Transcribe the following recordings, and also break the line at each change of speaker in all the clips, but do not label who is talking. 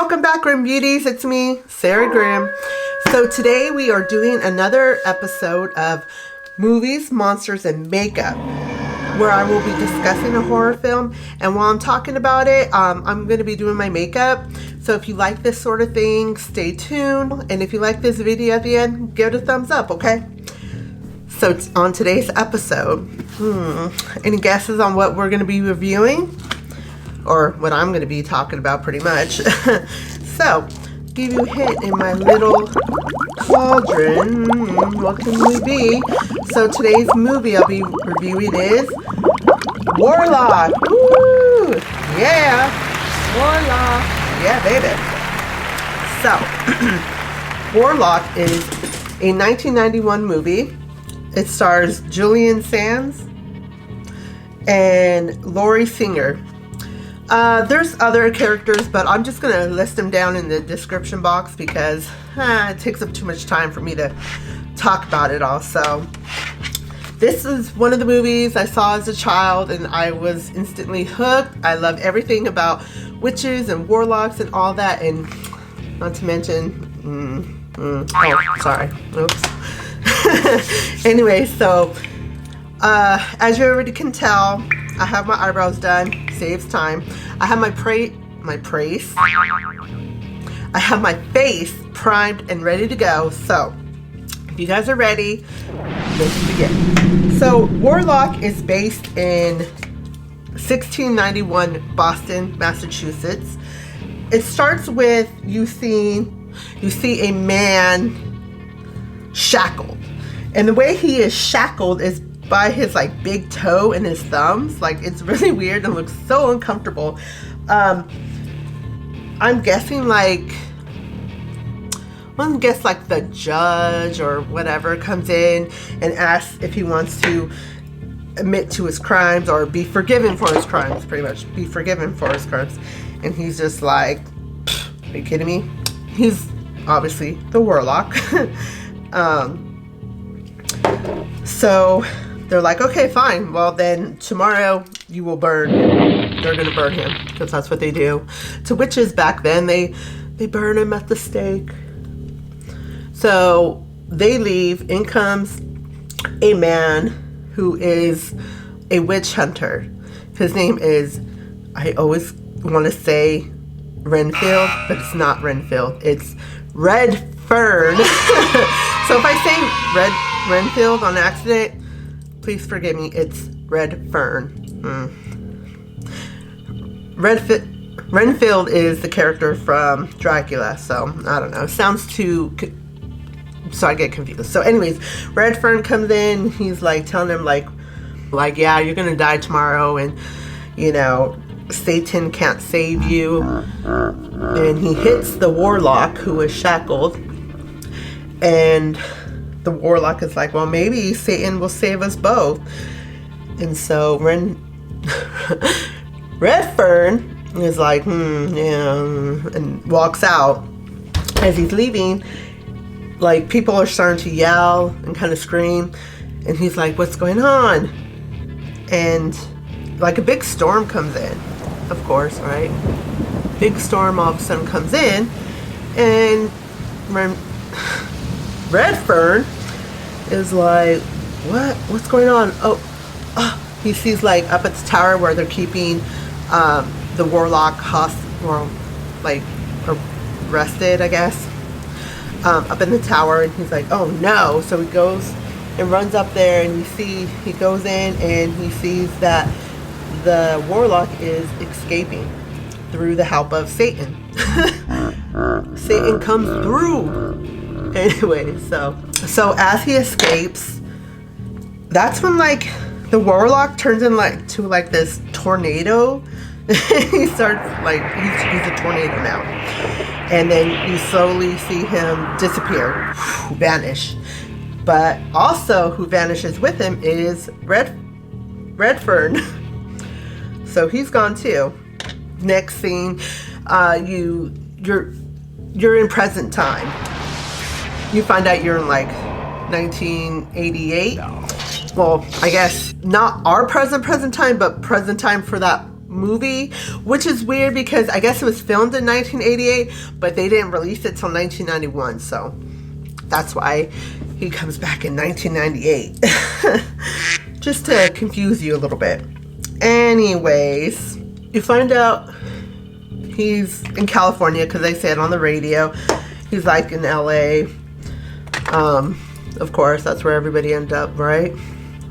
welcome back, Grim Beauties. It's me, Sarah Grim. So today we are doing another episode of Movies, Monsters, and Makeup, where I will be discussing a horror film. And while I'm talking about it, I'm going to be doing my makeup. So if you like this sort of thing, stay tuned. And if you like this video at the end, give it a thumbs up, okay? So on today's episode, any guesses on what we're going to be reviewing? Or what I'm going to be talking about pretty much. So, give you a hint in my little cauldron. What can we be? So today's movie I'll be reviewing is Warlock. Woo! Yeah! Warlock. Yeah, baby. So, Warlock is a 1991 movie. It stars Julian Sands and Laurie Singer. There's other characters, but I'm just gonna list them down in the description box because it takes up too much time for me to talk about it all. So this is one of the movies I saw as a child and I was instantly hooked. I love everything about witches and warlocks and all that, and not to mention oh, sorry, oops. Anyway, so as you already can tell, I have my eyebrows done, saves time. I have my face. I have my face primed and ready to go. So, if you guys are ready, let's begin. So, Warlock is based in 1691 Boston, Massachusetts. It starts with you see a man shackled. And the way he is shackled is by his like big toe and his thumbs. Like, it's really weird and looks so uncomfortable. I'm guessing like the judge or whatever comes in and asks if he wants to admit to his crimes or be forgiven for his crimes, pretty much be forgiven for his crimes. And he's just like, are you kidding me? He's obviously the Warlock. So they're like, okay, fine. Well, then tomorrow you will burn. They're going to burn him because that's what they do to witches back then. They burn him at the stake. So they leave. In comes a man who is a witch hunter. His name is, I always want to say Renfield, but it's not Renfield. It's Redferne. So if I say Renfield on accident, please forgive me. It's Redferne. Renfield is the character from Dracula, so I don't know. It sounds too... So I get confused. So anyways, Redferne comes in. He's like telling him like, yeah, you're gonna die tomorrow, and you know, Satan can't save you. And he hits the Warlock who is shackled, and the Warlock is like, well, maybe Satan will save us both. And so Redferne is like, yeah, and walks out. As he's leaving, like, people are starting to yell and kind of scream, and he's like, what's going on? And like a big storm comes in, of course, right? Big storm all of a sudden comes in, and Redferne is like, what's going on? Oh, he sees like up at the tower where they're keeping the Warlock arrested, I guess, up in the tower, and he's like, oh no. So he goes and runs up there, and he goes in and he sees that the Warlock is escaping through the help of Satan. Satan comes through. Anyway, so as he escapes, that's when like the Warlock turns in like to like this tornado. He starts like he's a tornado now, and then you slowly see him disappear, vanish. But also, who vanishes with him is Redferne. So he's gone too. Next scene, you're in present time. You find out you're in like 1988. Well, I guess not our present time, but present time for that movie, which is weird because I guess it was filmed in 1988, but they didn't release it till 1991, so that's why he comes back in 1998. Just to confuse you a little bit. Anyways, you find out he's in California because they say it on the radio. He's like in LA. Of course, that's where everybody ended up, right?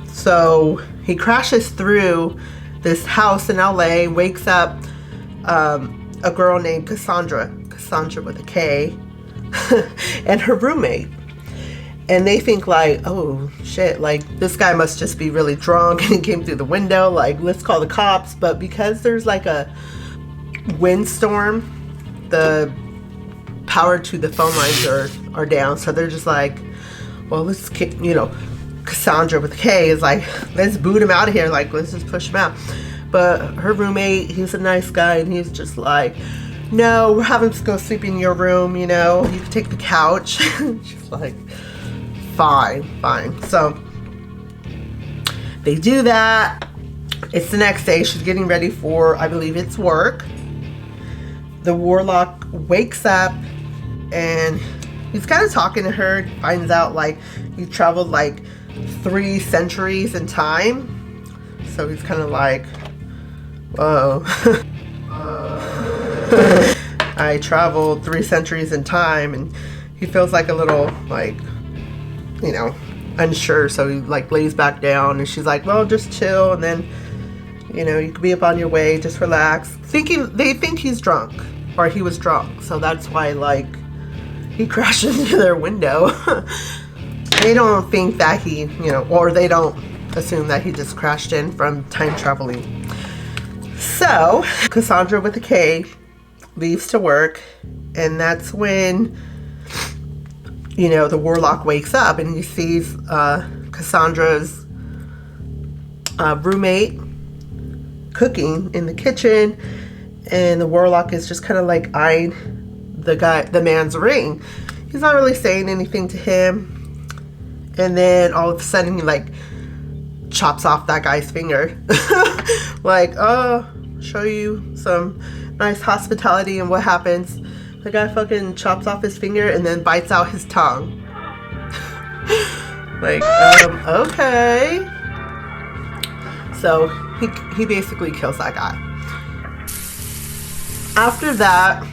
So he crashes through this house in LA, wakes up a girl named Kassandra with a K, and her roommate. And they think like, oh shit, like this guy must just be really drunk and he came through the window, like let's call the cops. But because there's like a windstorm, the power to the phone lines are down, so they're just like, well, let's kick, you know, Kassandra with a K is like, let's boot him out of here, like let's just push him out. But her roommate, he's a nice guy, and he's just like, no, we're having to go sleep in your room, you know, you can take the couch. She's like, fine. So they do that. It's the next day. She's getting ready for, I believe it's work. The Warlock wakes up and he's kind of talking to her. Finds out like he traveled like 3 centuries in time. So he's kind of like, whoa. I traveled 3 centuries in time, and he feels like a little like, you know, unsure. So he like lays back down, and she's like, well, just chill, and then, you know, you could be up on your way, just relax. They think he's drunk, or he was drunk, so that's why like he crashes into their window. They don't think that he, you know, or they don't assume that he just crashed in from time traveling. So Kassandra with a K leaves to work, and that's when, you know, the Warlock wakes up and he sees Cassandra's roommate cooking in the kitchen, and the Warlock is just kind of like eyeing the man's ring. He's not really saying anything to him, and then all of a sudden he like chops off that guy's finger. Like, oh, show you some nice hospitality, and what happens? The guy fucking chops off his finger and then bites out his tongue. Like, okay. So he basically kills that guy. After that,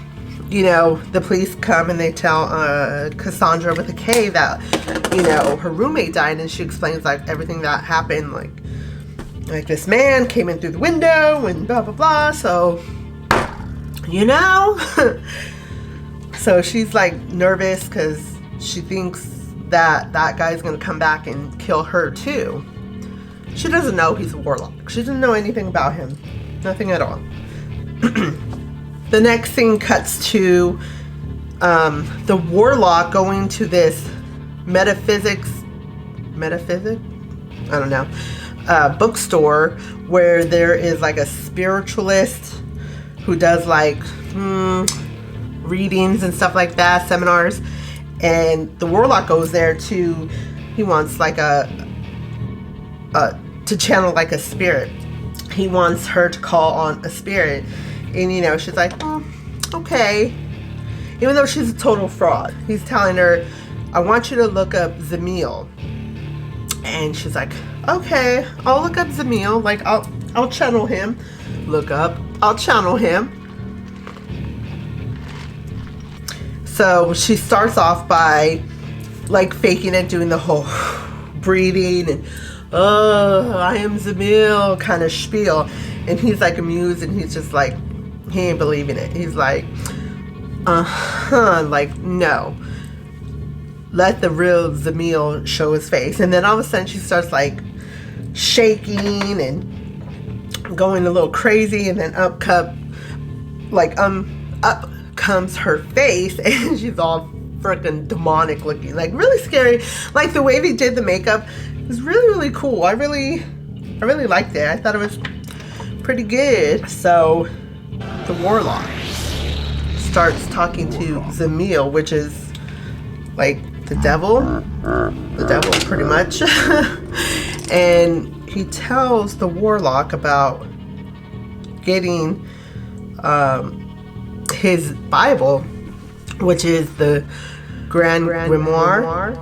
you know, the police come and they tell Kassandra with a K that, you know, her roommate died, and she explains like everything that happened, like this man came in through the window and blah blah blah. So, you know. So she's like nervous because she thinks that guy's gonna come back and kill her too. She doesn't know he's a warlock. She doesn't know anything about him. Nothing at all. The next scene cuts to the Warlock going to this metaphysic? I don't know. Bookstore where there is like a spiritualist who does like readings and stuff like that, seminars, and the Warlock goes there to, he wants like to channel like a spirit. He wants her to call on a spirit, and you know, she's like, oh, okay, even though she's a total fraud. He's telling her, I want you to look up Zamil, and she's like, okay, I'll look up Zamil, like I'll channel him. I'll channel him. So she starts off by like faking it, doing the whole breathing and I am Zamil kind of spiel, and he's like amused, and he's just like, he ain't believing it. He's like, like, no, let the real Zamil show his face. And then all of a sudden she starts like shaking and going a little crazy, and then up comes her face, and she's all freaking demonic looking, like really scary. Like the way they did the makeup was really cool. I really liked it. I thought it was pretty good. So the Warlock starts talking to Zamil, which is like the devil pretty much. And he tells the Warlock about getting his Bible, which is the Grand Grimoire,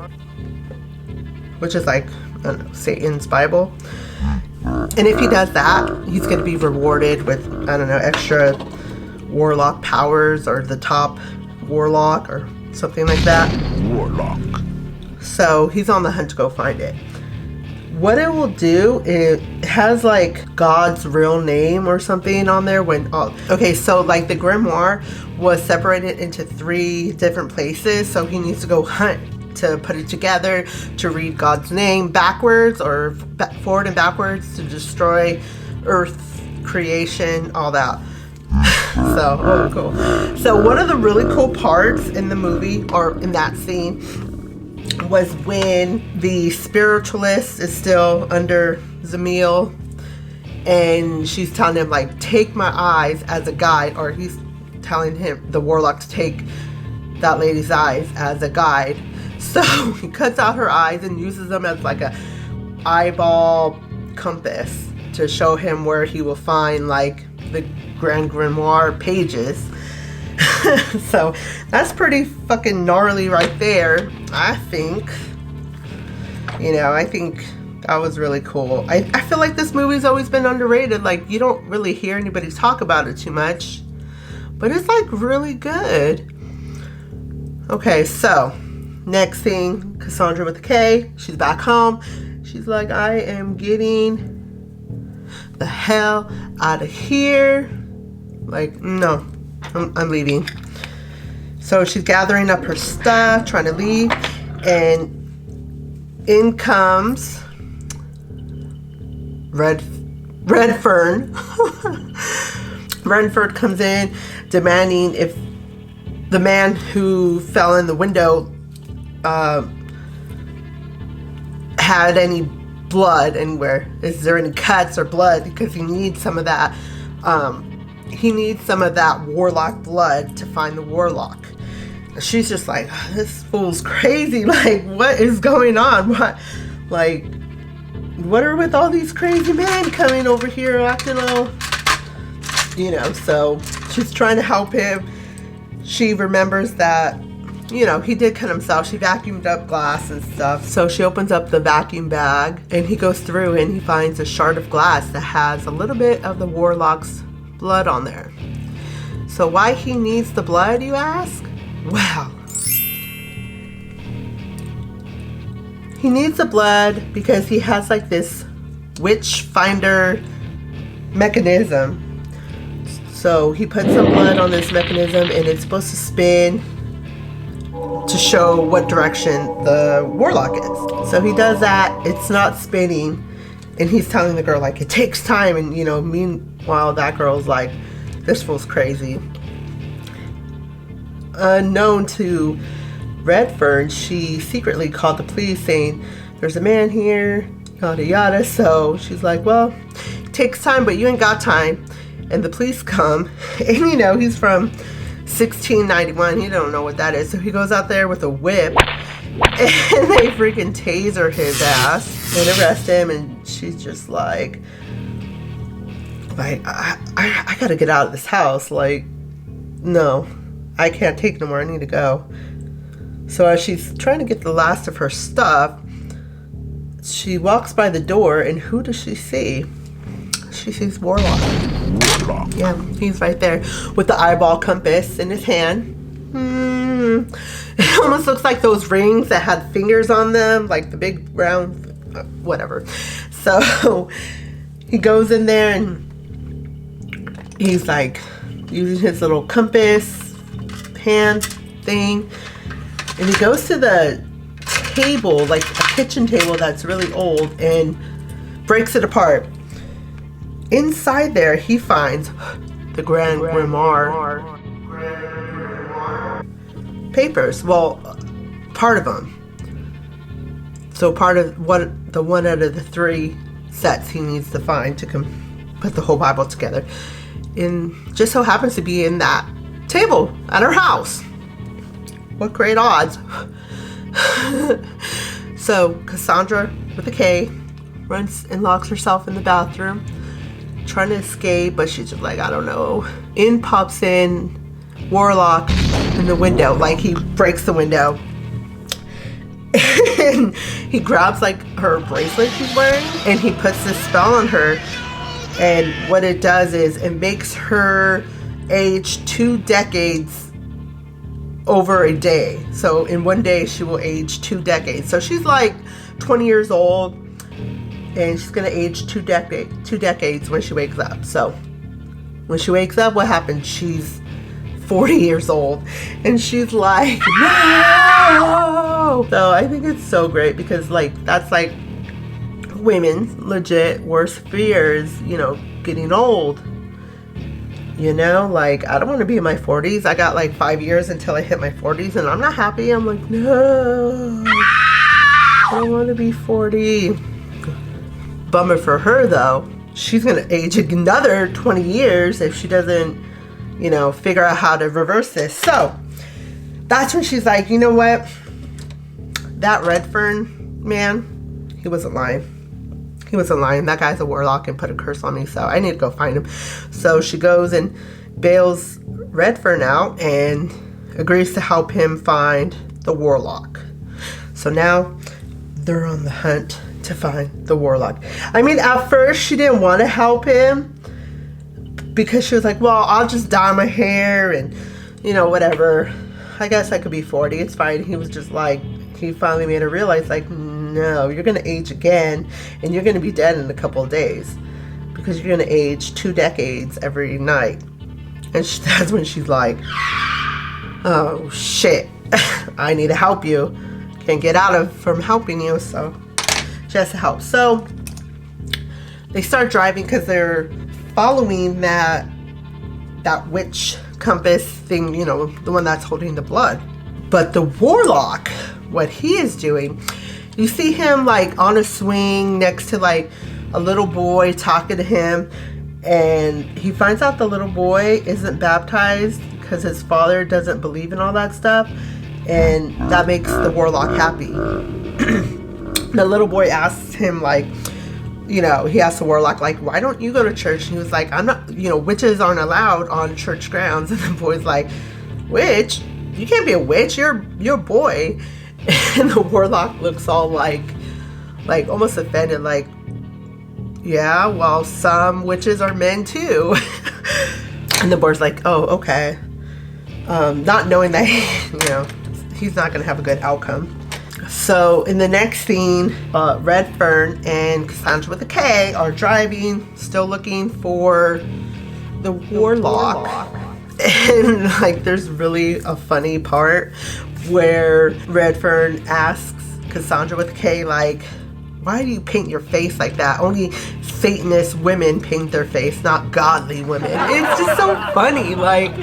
which is like, I don't know, Satan's Bible. And if he does that, he's going to be rewarded with, I don't know, extra Warlock powers, or the top Warlock or something like that.
Warlock.
So he's on the hunt to go find it. What it will do, it has like God's real name or something on there. Okay, so like the grimoire was separated into 3 different places, so he needs to go hunt to put it together, to read God's name backwards or forward and backwards, to destroy Earth creation, all that. So, cool. So one of the really cool parts in the movie, or in that scene, was when the spiritualist is still under Zamil, and she's telling him, like, take my eyes as a guide, or he's telling him, the warlock, to take that lady's eyes as a guide. So he cuts out her eyes and uses them as like a eyeball compass to show him where he will find like the Grand Grimoire pages. So that's pretty fucking gnarly right there, I think. You know, I think that was really cool. I feel like this movie's always been underrated. Like, you don't really hear anybody talk about it too much, but it's like really good. Okay, so next thing, Kassandra with a K, she's back home. She's like, I am getting the hell out of here. Like, no, I'm leaving. So she's gathering up her stuff, trying to leave, and in comes Redferne. Redferne comes in demanding if the man who fell in the window had any blood anywhere. Is there any cuts or blood? Because he needs some of that. He needs some of that warlock blood to find the warlock. She's just like, this fool's crazy. Like, what is going on? What are with all these crazy men coming over here acting all, you know? So she's trying to help him. She remembers that, you know, he did cut himself. She vacuumed up glass and stuff. So she opens up the vacuum bag and he goes through and he finds a shard of glass that has a little bit of the warlock's blood on there. So why he needs the blood, you ask? Well, he needs the blood because he has like this witch finder mechanism. So he puts some blood on this mechanism and it's supposed to spin to show what direction the warlock is. So he does that, it's not spinning, and he's telling the girl, like, it takes time, and, you know, meanwhile that girl's like, this fool's crazy. Unknown to Redferne, she secretly called the police saying, there's a man here, yada yada. So she's like, well, it takes time, but you ain't got time. And the police come, and you know, he's from 1691, he don't know what that is. So he goes out there with a whip, and they freaking taser his ass and arrest him. And she's just like I gotta get out of this house. Like, no, I can't take no more, I need to go. So as she's trying to get the last of her stuff, she walks by the door, and who does she see? She sees Warlock. Yeah, he's right there with the eyeball compass in his hand. It almost looks like those rings that had fingers on them, like the big round, whatever. So he goes in there and he's like using his little compass hand thing, and he goes to the table, like a kitchen table that's really old, and breaks it apart. Inside there, he finds the Grand Grimoire papers. Well, part of them. So part of the one out of the 3 sets he needs to find to put the whole Bible together. And just so happens to be in that table at her house. What great odds. So Kassandra with a K runs and locks herself in the bathroom, trying to escape, but she's just like, I don't know. In pops in Warlock in the window, like he breaks the window. And he grabs like her bracelet she's wearing and he puts this spell on her, and what it does is it makes her age 2 decades over a day. So in one day she will age 2 decades. So she's like 20 years old and she's gonna age 2 decades when she wakes up. So when she wakes up, what happens? She's 40 years old and she's like, no! So I think it's so great because like that's like women's legit worst fears, you know, getting old. You know, like I don't want to be in my 40s. I got like 5 years until I hit my 40s and I'm not happy. I'm like, no, I don't want to be 40. Bummer for her though. She's gonna age another 20 years if she doesn't, you know, figure out how to reverse this. So that's when she's like, you know what? That Redferne man, he wasn't lying. He wasn't lying. That guy's a warlock and put a curse on me, so I need to go find him. So she goes and bails Redferne out and agrees to help him find the warlock. So now they're on the hunt to find the warlock. I mean, at first she didn't want to help him because she was like, well, I'll just dye my hair and, you know, whatever. I guess I could be 40. It's fine. He was just like, he finally made her realize, like, no, you're going to age again and you're going to be dead in a couple of days because you're going to age 2 decades every night. And that's when she's like, oh, shit. I need to help you. Can't get out of from helping you, so she has to help. So they start driving because they're following that witch compass thing, you know, the one that's holding the blood. But the warlock, what he is doing, you see him like on a swing next to like a little boy talking to him, and he finds out the little boy isn't baptized because his father doesn't believe in all that stuff, and that makes the warlock happy. The little boy asks him, like, you know, he asked the warlock, like, why don't you go to church? And he was like, I'm not, you know, witches aren't allowed on church grounds. And the boy's like, witch? You can't be a witch. You're a boy. And the warlock looks all like almost offended, like, yeah, well, some witches are men too. And the boy's like, oh, okay. Not knowing that, you know, he's not going to have a good outcome. So in the next scene, Redferne and Kassandra with a K are driving, still looking for the warlock. And like there's really a funny part where Redferne asks Kassandra with a K, like, why do you paint your face like that? Only Satanist women paint their face, not godly women. It's just so funny, like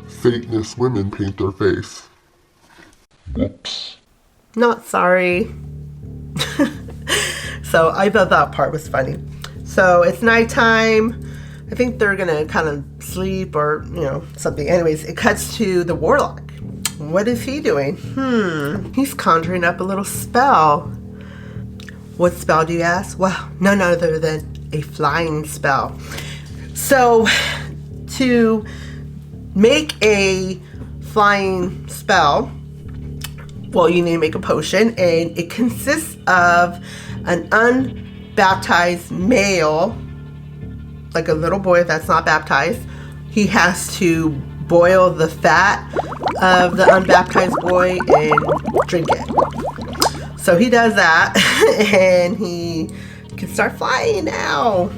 Satanist women paint their face. Whoops.
Not sorry. So I thought that part was funny. So it's nighttime. I think they're gonna kind of sleep or, you know, something. Anyways, it cuts to the warlock. What is he doing? He's conjuring up a little spell. What spell, do you ask? Well, none other than a flying spell. So to make a flying spell, well, you need to make a potion, and it consists of an unbaptized male, like a little boy that's not baptized. He has to boil the fat of the unbaptized boy and drink it. So he does that, and he can start flying now.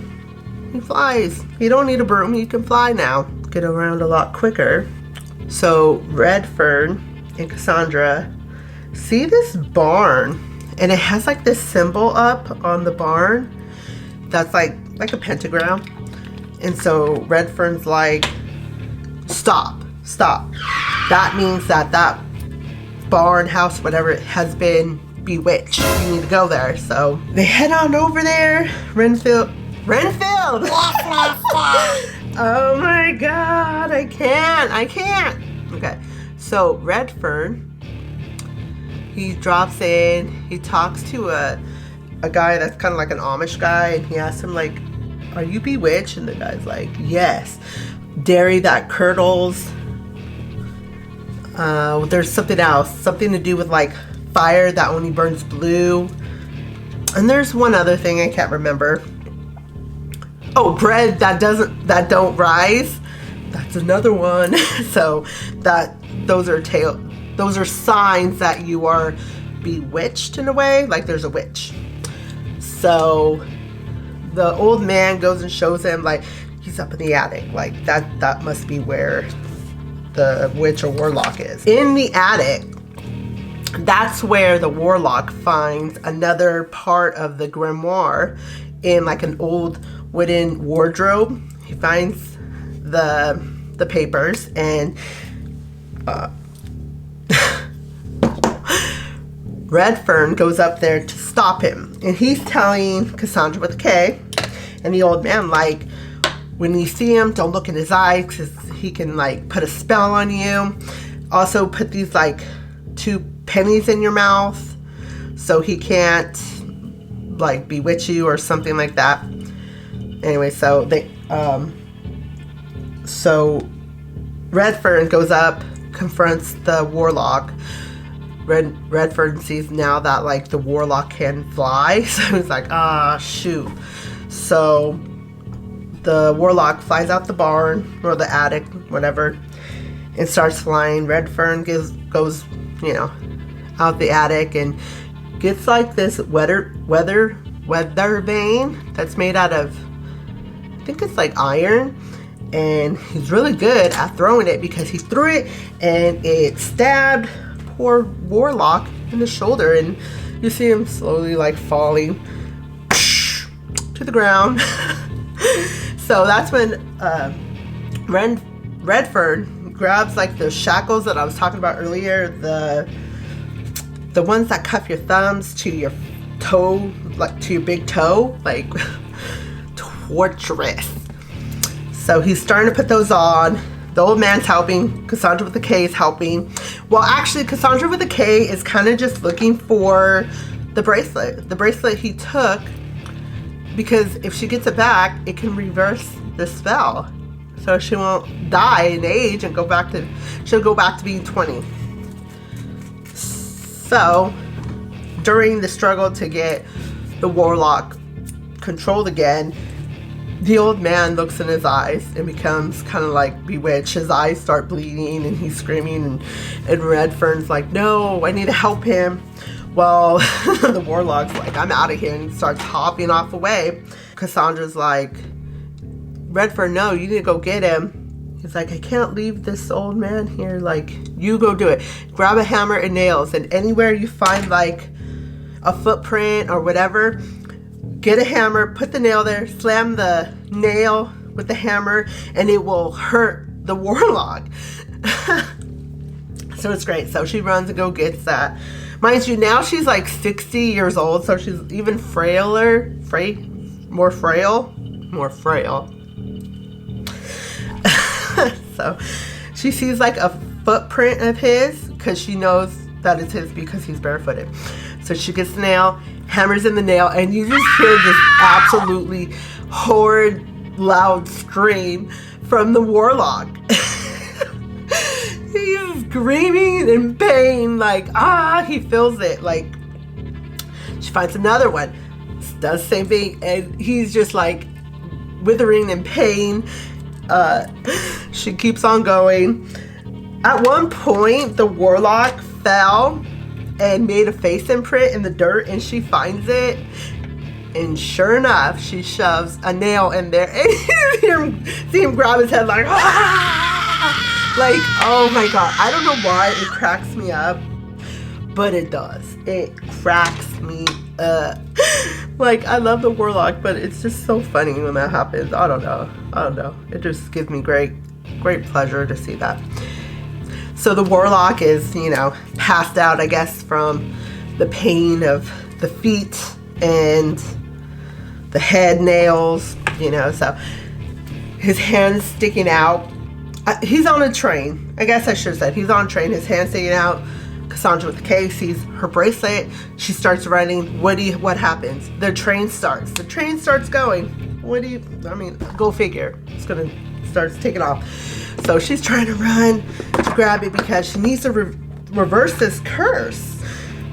He flies. You don't need a broom, he can fly now. Get around a lot quicker. So Redferne and Kassandra see this barn, and it has like this symbol up on the barn that's like a pentagram. And so Redferne's like, stop. That means that barn, house, whatever, it has been bewitched. You need to go there. So they head on over there. Renfield. Oh my god, I can't. Okay, so Redferne, he drops in, he talks to a guy that's kind of like an Amish guy, and he asks him, like, are you bewitched? And the guy's like, yes. Dairy that curdles. There's something else, something to do with like fire that only burns blue. And there's one other thing I can't remember. Oh, bread that don't rise. That's another one. So those are signs that you are bewitched in a way, like there's a witch. So the old man goes and shows him, like, he's up in the attic, like that must be where the witch or warlock is. In the attic, that's where the warlock finds another part of the grimoire in like an old wooden wardrobe. He finds the papers, and Redferne goes up there to stop him, and he's telling Kassandra with a K and the old man, like, when you see him, don't look in his eyes because he can like put a spell on you. Also put these like 2 pennies in your mouth so he can't like bewitch you or something like that. Anyway, so Redferne goes up, confronts the warlock. Redferne sees now that like the warlock can fly, so he's like, ah, shoot. So the warlock flies out the barn or the attic, whatever, and starts flying. Redferne goes, you know, out the attic and gets like this weather vane that's made out of, I think it's like iron, and he's really good at throwing it because he threw it and it stabbed poor warlock in the shoulder, and you see him slowly like falling to the ground. So that's when Redferne grabs like the shackles that I was talking about earlier, the ones that cuff your thumbs to your toe, like to your big toe, like torturous. So he's starting to put those on. The old man's helping. Kassandra with the K is helping. Well, actually, Kassandra with the K is kind of just looking for the bracelet. The bracelet he took, because if she gets it back, it can reverse the spell. So she won't die in age and she'll go back to being 20. So during the struggle to get the warlock controlled again, the old man looks in his eyes and becomes kind of like bewitched. His eyes start bleeding and he's screaming, and Redferne's like, no, I need to help him. Well, the warlock's like, I'm out of here, and he starts hopping off away. Kassandra's like, Redferne, no, you need to go get him. He's like, I can't leave this old man here. Like, you go do it. Grab a hammer and nails, and anywhere you find like a footprint or whatever, get a hammer, put the nail there, slam the nail with the hammer, and it will hurt the warlock. So it's great. So she runs and go gets that. Mind you, now she's like 60 years old, so she's even more frail. So she sees like a footprint of his, because she knows that it's his because he's barefooted. So she gets the nail, hammers in the nail, and you just hear this absolutely horrid, loud scream from the warlock. He's screaming in pain, like, he feels it. Like, she finds another one, does the same thing, and he's just like withering in pain. She keeps on going. At one point, the warlock fell and made a face imprint in the dirt, and she finds it, and sure enough, she shoves a nail in there, and you see him grab his head like, like, oh my god. I don't know why it cracks me up, but it does. It cracks me up. Like, I love the warlock, but it's just so funny when that happens. I don't know. It just gives me great pleasure to see that. So the warlock is, you know, passed out, I guess, from the pain of the feet and the head nails, you know, so his hands sticking out. He's on a train. I guess I should have said he's on a train. His hands sticking out. Kassandra with the K sees her bracelet. She starts running. What happens? The train starts. The train starts going. what do you, I mean, go figure. It's gonna start taking off. So she's trying to run to grab it because she needs to reverse this curse,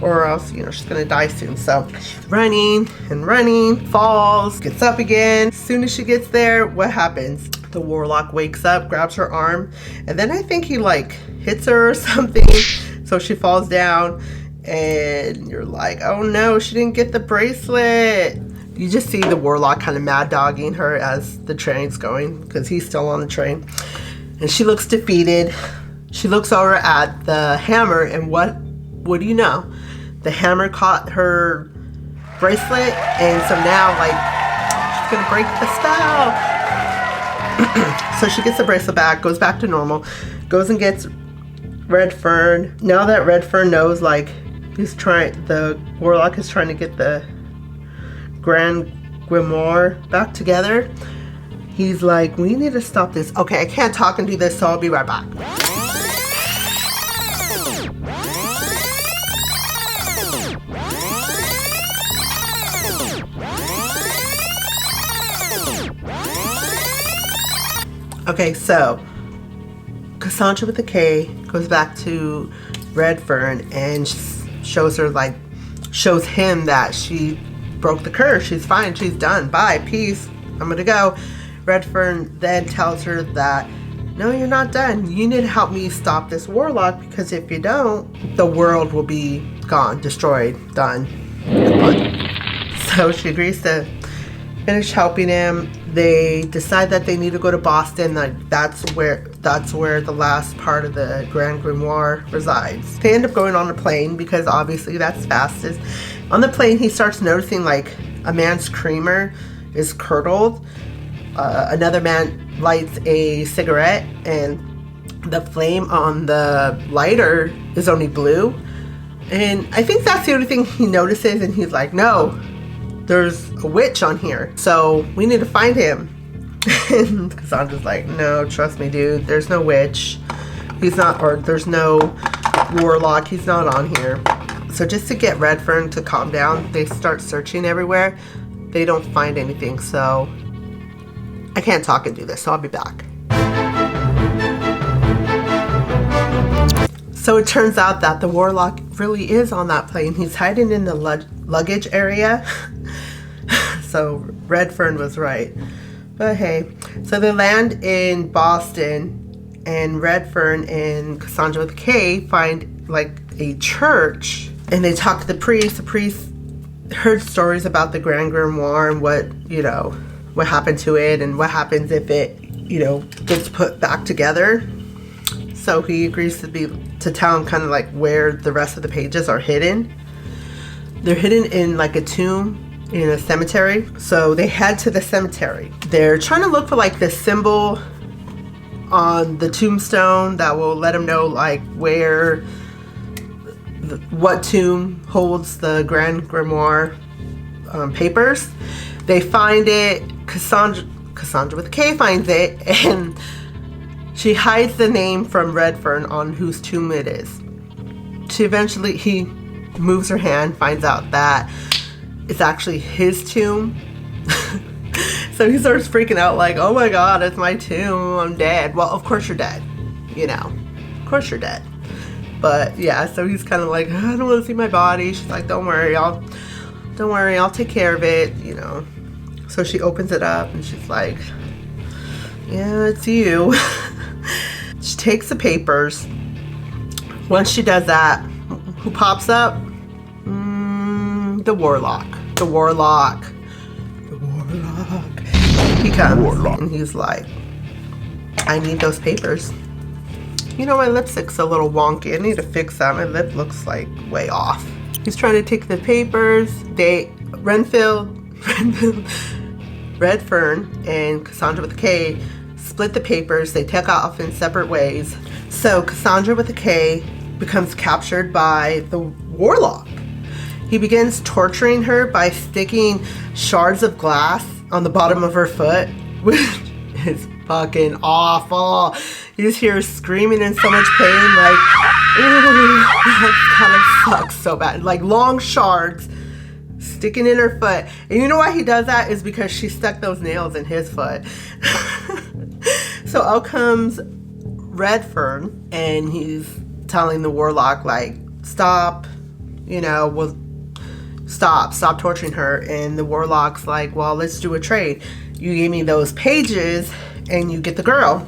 or else, you know, she's gonna die soon. So she's running and running, falls, gets up again. As soon as she gets there, what happens? The warlock wakes up, grabs her arm, and then I think he like hits her or something. So she falls down, and you're like, oh no, she didn't get the bracelet. You just see the warlock kind of mad dogging her as the train's going, because he's still on the train. And she looks defeated. She looks over at the hammer, and what do you know? The hammer caught her bracelet, and so now, like, she's gonna break the spell. So she gets the bracelet back, goes back to normal, goes and gets Redferne. Now that Redferne knows, like, the warlock is trying to get the Grand Grimoire back together, he's like, we need to stop this. Okay, I can't talk and do this, so I'll be right back. Okay, so Kassandra with the K goes back to Redferne and shows him that she broke the curse. She's fine. She's done. Bye. Peace. I'm gonna go. Redferne then tells her that, no, you're not done. You need to help me stop this warlock, because if you don't, the world will be gone, destroyed, done. So she agrees to finish helping him. They decide that they need to go to Boston. That's where the last part of the Grand Grimoire resides. They end up going on a plane, because obviously that's fastest. On the plane, he starts noticing like a man's creamer is curdled. Another man lights a cigarette, and the flame on the lighter is only blue. And I think that's the only thing he notices, and he's like, no, there's a witch on here, so we need to find him. And Kassandra's like, no, trust me, dude, there's no witch. He's not, or there's no warlock. He's not on here. So just to get Redferne to calm down, they start searching everywhere. They don't find anything, so I can't talk and do this, so I'll be back. So it turns out that the warlock really is on that plane. He's hiding in the luggage area. So Redferne was right. But hey, so they land in Boston, and Redferne and Kassandra with K find like a church, and they talk to the priest. The priest heard stories about the Grand Grimoire and what happened to it, and what happens if it, gets put back together. So he agrees to tell him kind of like where the rest of the pages are hidden. They're hidden in like a tomb in a cemetery. So they head to the cemetery. They're trying to look for like the symbol on the tombstone that will let them know like what tomb holds the Grand Grimoire papers. They find it. Kassandra with a K finds it, and she hides the name from Redferne on whose tomb it is. He moves her hand, finds out that it's actually his tomb. So he starts freaking out like, oh my god, it's my tomb, I'm dead. Well, of course you're dead. Of course you're dead. But yeah, so he's kind of like, I don't want to see my body. She's like, don't worry, I'll take care of it, So she opens it up and she's like, yeah, it's you. She takes the papers. Once she does that, who pops up? The warlock. He comes and he's like, I need those papers. My lipstick's a little wonky. I need to fix that. My lip looks like way off. He's trying to take the papers. Redferne and Kassandra with a K split the papers. They take off in separate ways. So Kassandra with a K becomes captured by the warlock. He begins torturing her by sticking shards of glass on the bottom of her foot, which is fucking awful. You just hear her screaming in so much pain, like, ooh, that kind of sucks so bad. Like long shards sticking in her foot. And you know why he does that? Is because she stuck those nails in his foot. So out comes Redferne, and he's telling the Warlock, like, stop, you know, well, stop torturing her. And the Warlock's like, well, let's do a trade. You give me those pages and you get the girl.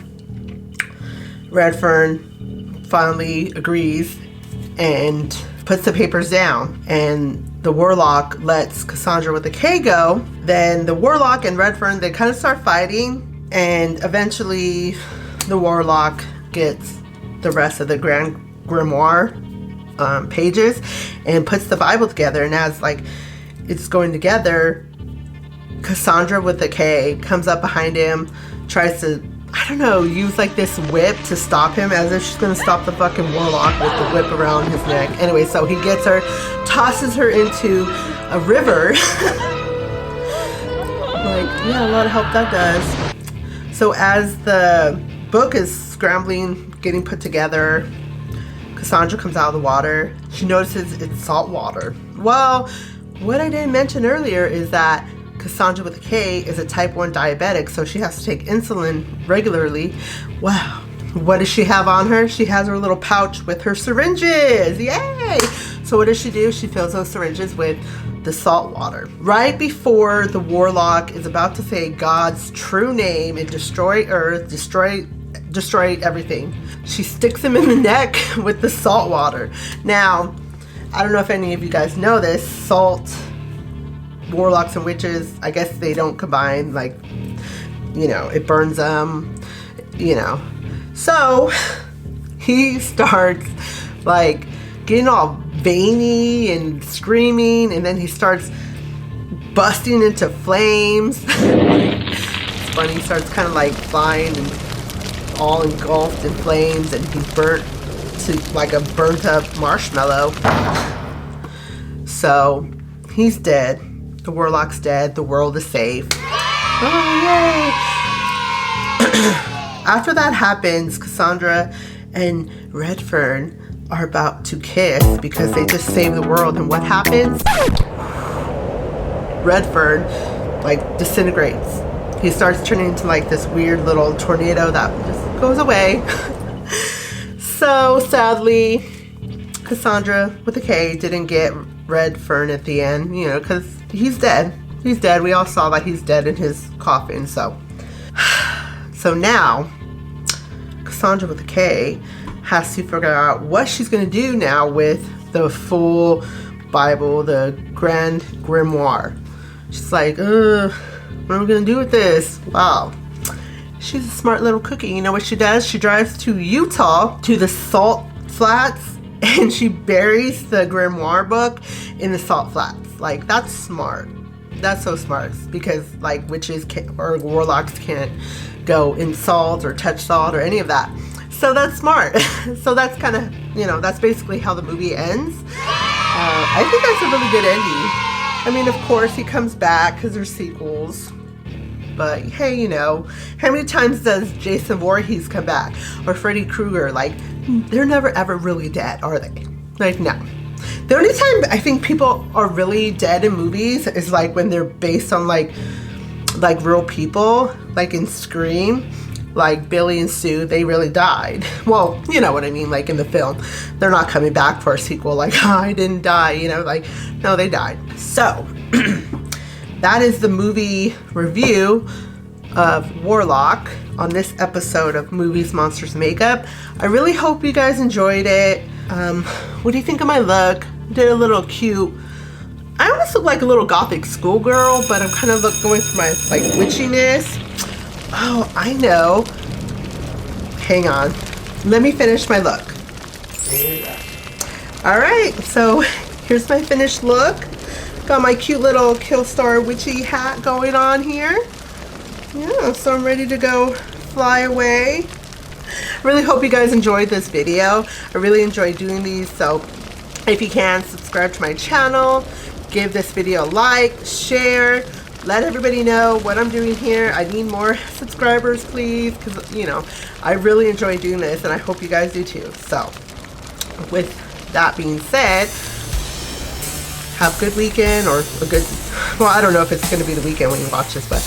Redferne finally agrees and puts the papers down, and the Warlock lets Kassandra with the K go. Then the Warlock and Redferne, they kind of start fighting, and eventually the Warlock gets the rest of the Grand Grimoire pages and puts the Bible together. And as like it's going together, Kassandra with the K comes up behind him, tries to, I don't know, use like this whip to stop him, as if she's gonna stop the fucking Warlock with the whip around his neck. Anyway, so he gets her, tosses her into a river. Like, yeah, a lot of help that does. So as the book is scrambling, getting put together, Kassandra comes out of the water. She notices it's salt water. Well, what I didn't mention earlier is that Kassandra with a K is a type 1 diabetic, so she has to take insulin regularly. Wow. What does she have on her? She has her little pouch with her syringes. Yay! So what does she do? She fills those syringes with the salt water. Right before the Warlock is about to say God's true name and destroy Earth, destroy everything, she sticks him in the neck with the salt water. Now, I don't know if any of you guys know this, salt, Warlocks and witches, I guess they don't combine, like, you know, it burns them, you know. So he starts like getting all veiny and screaming, and then he starts busting into flames. It's funny, he starts kind of like flying and all engulfed in flames, and he's burnt to like a burnt up marshmallow. So he's dead. The Warlock's dead. The world is safe. Oh, yay! After that happens, Kassandra and Redferne are about to kiss because they just saved the world. And what happens? Redferne, like, disintegrates. He starts turning into, like, this weird little tornado that just goes away. So, sadly, Kassandra with a K didn't get Redferne at the end, you know, because he's dead. He's dead. We all saw that he's dead in his coffin. So now Kassandra with a K has to figure out what she's going to do now with the full Bible, the Grand Grimoire. She's like, what am I going to do with this? Wow. She's a smart little cookie. You know what she does? She drives to Utah, to the salt flats, and she buries the Grimoire book in the salt flats. Like, that's smart. That's so smart, because like witches or warlocks can't go in salt or touch salt or any of that. So that's smart. So that's kind of, you know, that's basically how the movie ends. I think that's a really good ending. I mean, of course he comes back because there's sequels. But hey, you know, how many times does Jason Voorhees come back? Or Freddy Krueger? Like, they're never ever really dead, are they? Like, no. The only time I think people are really dead in movies is like when they're based on like real people, like in Scream, like Billy and Sue, they really died. Well, you know what I mean, like in the film. They're not coming back for a sequel like, oh, I didn't die, you know, like, no, they died. So, that is the movie review of Warlock on this episode of Movies, Monsters, Makeup. I really hope you guys enjoyed it. What do you think of my look? Did a little cute. I almost look like a little gothic schoolgirl, but I'm kind of going for my like witchiness. Oh, I know. Hang on. Let me finish my look. Alright, so here's my finished look. Got my cute little Killstar witchy hat going on here. Yeah, so I'm ready to go fly away. I really hope you guys enjoyed this video. I really enjoy doing these, so if you can, subscribe to my channel, give this video a like, share, let everybody know what I'm doing here. I need more subscribers, please, because, you know, I really enjoy doing this, and I hope you guys do too. So, with that being said, have a good weekend, or a good, well, I don't know if it's going to be the weekend when you watch this, but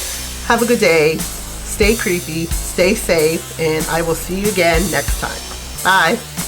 have a good day. Stay creepy, stay safe, and I will see you again next time. Bye.